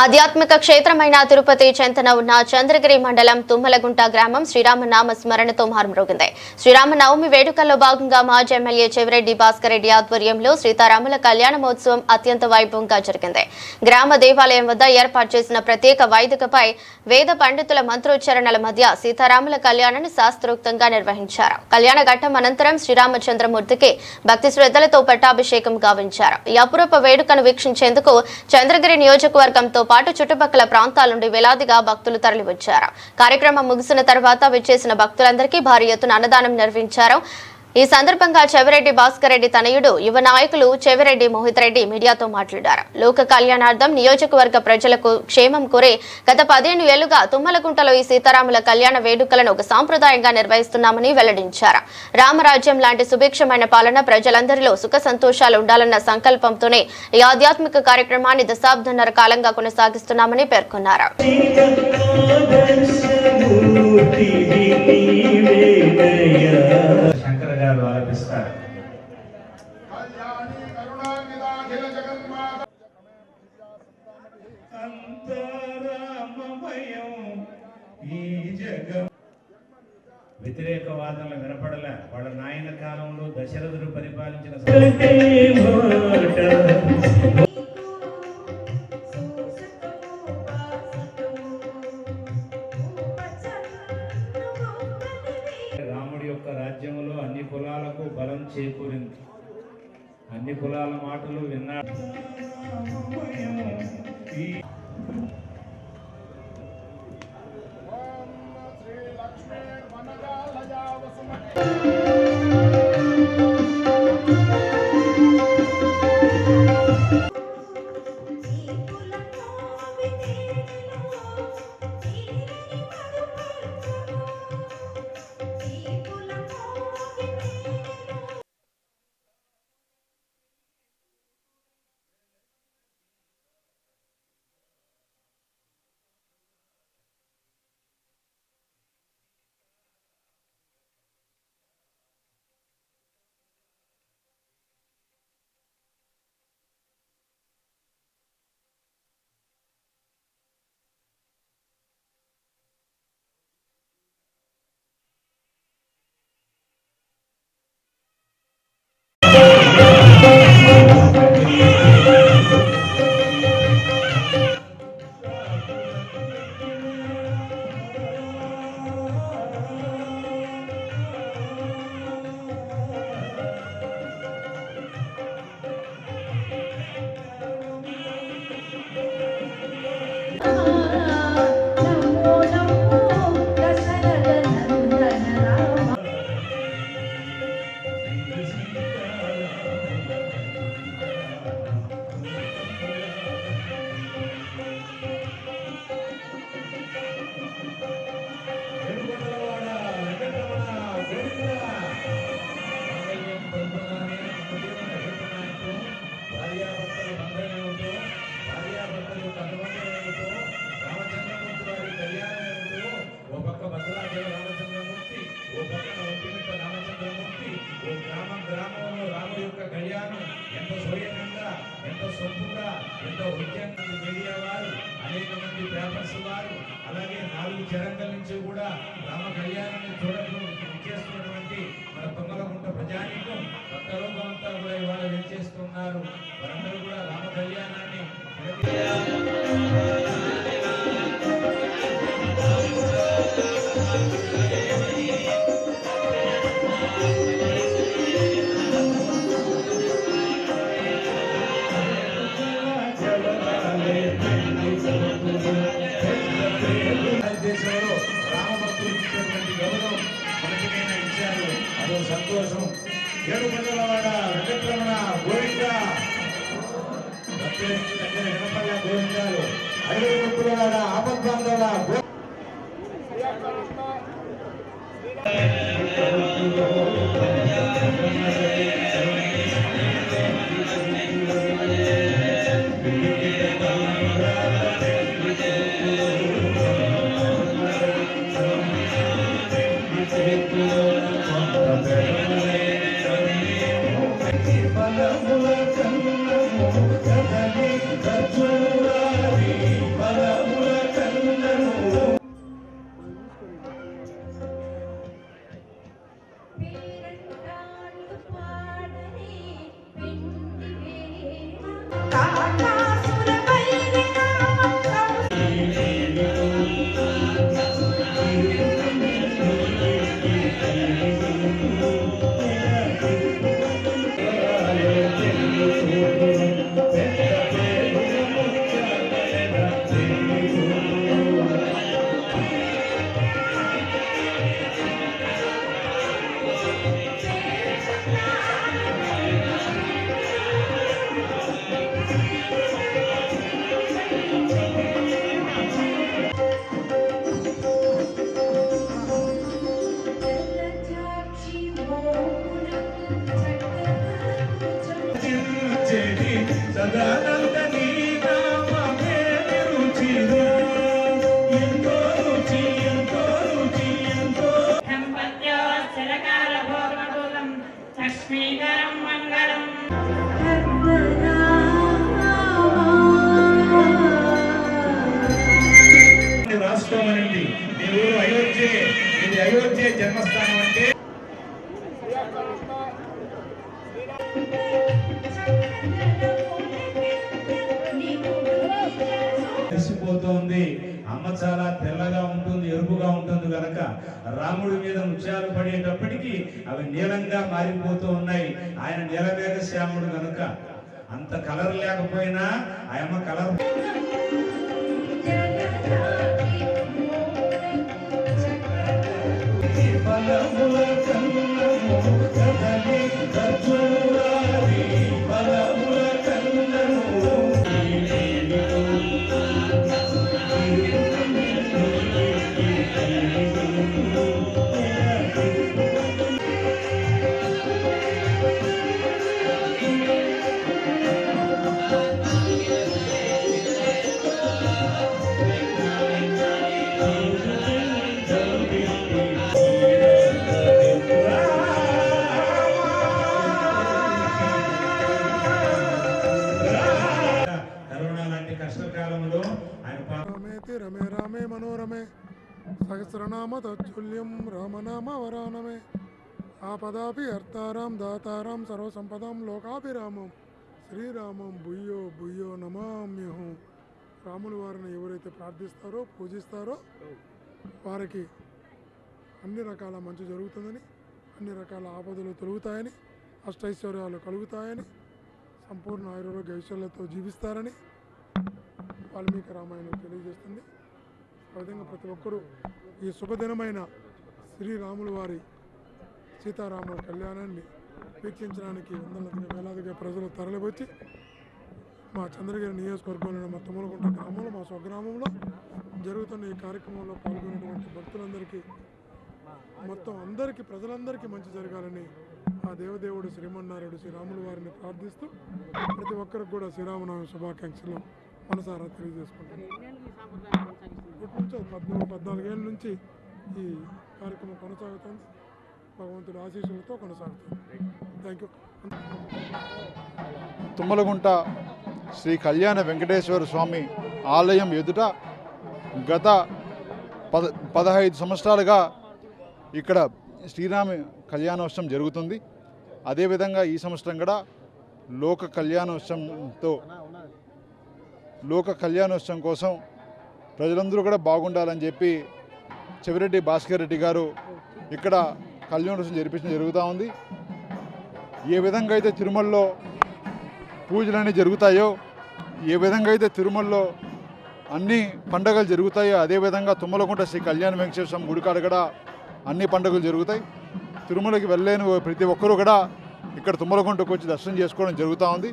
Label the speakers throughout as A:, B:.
A: ఆధ్యాత్మిక క్షేత్రమైన తిరుపతి చెంతన ఉన్న చంద్రగిరి మండలం తుమ్మలగుంట గ్రామం శ్రీరామనామ స్మరణతో మారుమ్రోగింది. శ్రీరామనవమి వేడుకల్లో భాగంగా మాజీ ఎమ్మెల్యే చెవిరెడ్డి భాస్కర్ రెడ్డి ఆధ్వర్యంలో సీతారాముల కళ్యాణ మహోత్సవం అత్యంత వైభవంగా జరిగింది. గ్రామ దేవాలయం వద్ద ఏర్పాటు చేసిన ప్రత్యేక వేదికపై వేద పండితుల మంత్రోచ్చరణల మధ్య సీతారాముల కళ్యాణాన్ని శాస్త్రోక్తంగా నిర్వహించారు. కళ్యాణ ఘట్టం అనంతరం శ్రీరామచంద్రమూర్తికి భక్తి శ్రద్ధలతో పట్టాభిషేకం గావించారు. ఈ అపురూప వేడుకను వీక్షించేందుకు చంద్రగిరి నియోజకవర్గంతో పాటు చుట్టుపక్కల ప్రాంతాల నుండి వేలాదిగా భక్తులు తరలివచ్చారు. కార్యక్రమం ముగిసిన తర్వాత విచ్చేసిన భక్తులందరికీ భారీ ఎత్తున అన్నదానం నిర్వహించారు. ఈ సందర్భంగా చెవిరెడ్డి భాస్కర్ రెడ్డి తనయుడు యువ నాయకులు చెవిరెడ్డి మోహిత్ రెడ్డి మీడియాతో మాట్లాడారు. లోక కళ్యాణార్థం నియోజకవర్గ ప్రజలకు క్షేమం కోరి గత 15 ఏళ్లుగా తుమ్మలగుంటలో ఈ సీతారాముల కళ్యాణ వేడుకలను ఒక సాంప్రదాయంగా నిర్వహిస్తున్నామని వెల్లడించారు. రామరాజ్యం లాంటి సుభిక్షమైన పాలన ప్రజలందరిలో సుఖ సంతోషాలు ఉండాలన్న సంకల్పంతోనే ఈ ఆధ్యాత్మిక కార్యక్రమాన్ని దశాబ్దన్నర కాలంగా కొనసాగిస్తున్నామని పేర్కొన్నారు.
B: వ్యతిరేక వాదనలు వినపడలే. వాళ్ళ నాయన కాలంలో దశరథుడు పరిపాలించిన రాముడి యొక్క రాజ్యంలో అన్ని కులాలకు బలం చేకూరింది. అన్ని కులాల మాటలు విన్నాడు. ఎంతో స్వయంగా, ఎంతో సొంపుగా, ఎంతో ఉద్యమం మీడియా వారు, అనేక మంది పేపర్స్ వారు, అలాగే 4 చరంగల నుంచి కూడా రామ కళ్యాణాన్ని చూడేస్తున్నటువంటి మన తుమ్మలగుంట ప్రజానీకం భక్తలోకమంతా కూడా ఇవాళ విచ్చేస్తున్నారు. వారందరూ కూడా రామ కళ్యాణాన్ని సంతోషం. ఏడుకొండలవాడ వెంకటరమణ గోవింద, వెనపల్ల గోవిందాలు, అడవివాడ ఆపద్బాంధవ మెరిసిపోతోంది. అమ్మ చాలా తెల్లగా ఉంటుంది, ఎరుపుగా ఉంటుంది కనుక రాముడి మీద ముత్యాలు పడేటప్పటికీ అవి నీలంగా మారిపోతూ ఉన్నాయి. ఆయన నీలమేఘ శ్యాముడు కనుక అంత కలర్ లేకపోయినా ఆయమ్మ కలర్. కష్టకాలంలో ఆయన
C: రమే రామే మనోరమే సహస్రనామ తత్తుల్యం రామనామ వరానమే ఆపదాపి అర్థారాం దాతారాం సర్వసంపదాం లోకాభిరామం శ్రీరామం భూయో భూయో నమామ్యహం. రాములు వారిని ఎవరైతే ప్రార్థిస్తారో పూజిస్తారో వారికి అన్ని రకాల మంచి జరుగుతుందని, అన్ని రకాల ఆపదలు తొలుగుతాయని, అష్టైశ్వర్యాలు కలుగుతాయని, సంపూర్ణ ఆయుర్వేద ఐశ్వర్యాలతో జీవిస్తారని వాల్మీకి రామాయణం తెలియజేస్తుంది. ఆ విధంగా ప్రతి ఒక్కరూ ఈ శుభదినమైన శ్రీరాములు వారి సీతారాముల కళ్యాణాన్ని వీక్షించడానికి వందలాదిగా వేలాదిగా ప్రజలు తరలివచ్చి మా చంద్రగిరి నియోజకవర్గంలో మా తుమ్మలగుంట గ్రామంలో మా స్వగ్రామంలో జరుగుతున్న ఈ కార్యక్రమంలో పాల్గొనేటువంటి భక్తులందరికీ మొత్తం అందరికీ ప్రజలందరికీ మంచి జరగాలని ఆ దేవదేవుడు శ్రీమన్నారాయణుడు శ్రీరాములు వారిని ప్రార్థిస్తూ ప్రతి ఒక్కరికి కూడా శ్రీరామనవమి శుభాకాంక్షలు మనసారా తెలియజేసుకుంటాను. ఇప్పటి నుంచి 14 ఏళ్ళ నుంచి ఈ కార్యక్రమం కొనసాగుతుంది. భగవంతుడి ఆశీస్సులతో కొనసాగుతుంది. Thank you.
D: తుమ్మలగుంట శ్రీ కళ్యాణ వెంకటేశ్వర స్వామి ఆలయం ఎదుట గత 15 సంవత్సరాలుగా ఇక్కడ శ్రీరామ కళ్యాణోత్సవం జరుగుతుంది. అదేవిధంగా ఈ సంవత్సరం కూడా లోక కళ్యాణోత్సవం కోసం ప్రజలందరూ కూడా బాగుండాలని చెప్పి చెవిరెడ్డి భాస్కర్ రెడ్డి గారు ఇక్కడ కళ్యాణోత్సవం జరిపించడం జరుగుతూ ఉంది. ఏ విధంగా అయితే తిరుమలలో పూజలన్నీ జరుగుతాయో, ఏ విధంగా అయితే తిరుమలలో అన్ని పండుగలు జరుగుతాయో, అదేవిధంగా తుమ్మలగుంట శ్రీ కళ్యాణ వెంకటేశ్వర స్వామి గుడి కాడ కూడా అన్ని పండుగలు జరుగుతాయి. తిరుమలకి వెళ్ళలేని ప్రతి ఒక్కరూ కూడా ఇక్కడ తుమ్మలగుంటకు వచ్చి దర్శనం చేసుకోవడం జరుగుతూ ఉంది.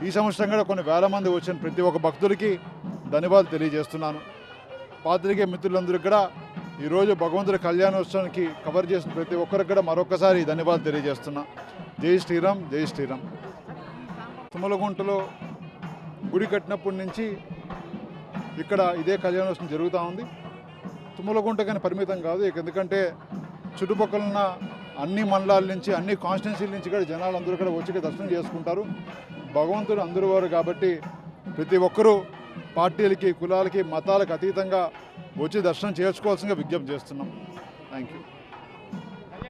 D: ఈ సంవత్సరం కూడా కొన్ని వేల మంది వచ్చిన ప్రతి ఒక్క భక్తుడికి ధన్యవాదాలు తెలియజేస్తున్నాను. పాత్రికే మిత్రులందరికీ కూడా ఈరోజు భగవంతుడి కళ్యాణోత్సవానికి కవర్ చేసిన ప్రతి ఒక్కరికి కూడా మరొకసారి ధన్యవాదాలు తెలియజేస్తున్నా. జై శ్రీరామ్, జై శ్రీరామ్. తుమ్మలగుంటలో గుడి కట్టినప్పటి నుంచి ఇక్కడ ఇదే కళ్యాణోత్సవం జరుగుతూ ఉంది. తుమ్మలగుంట కానీ పరిమితం కాదు, ఎందుకంటే చుట్టుపక్కల ఉన్న అన్ని మండలాల నుంచి, అన్ని కాన్స్టిట్యున్సీల నుంచి కూడా జనాలు అందరూ కూడా వచ్చి దర్శనం చేసుకుంటారు. భగవంతుడు అందరూ వారు కాబట్టి ప్రతి ఒక్కరూ పార్టీలకి, కులాలకి, మతాలకు అతీతంగా వచ్చి దర్శనం చేసుకోవాల్సిందిగా విజ్ఞప్తి చేస్తున్నాం. Thank you.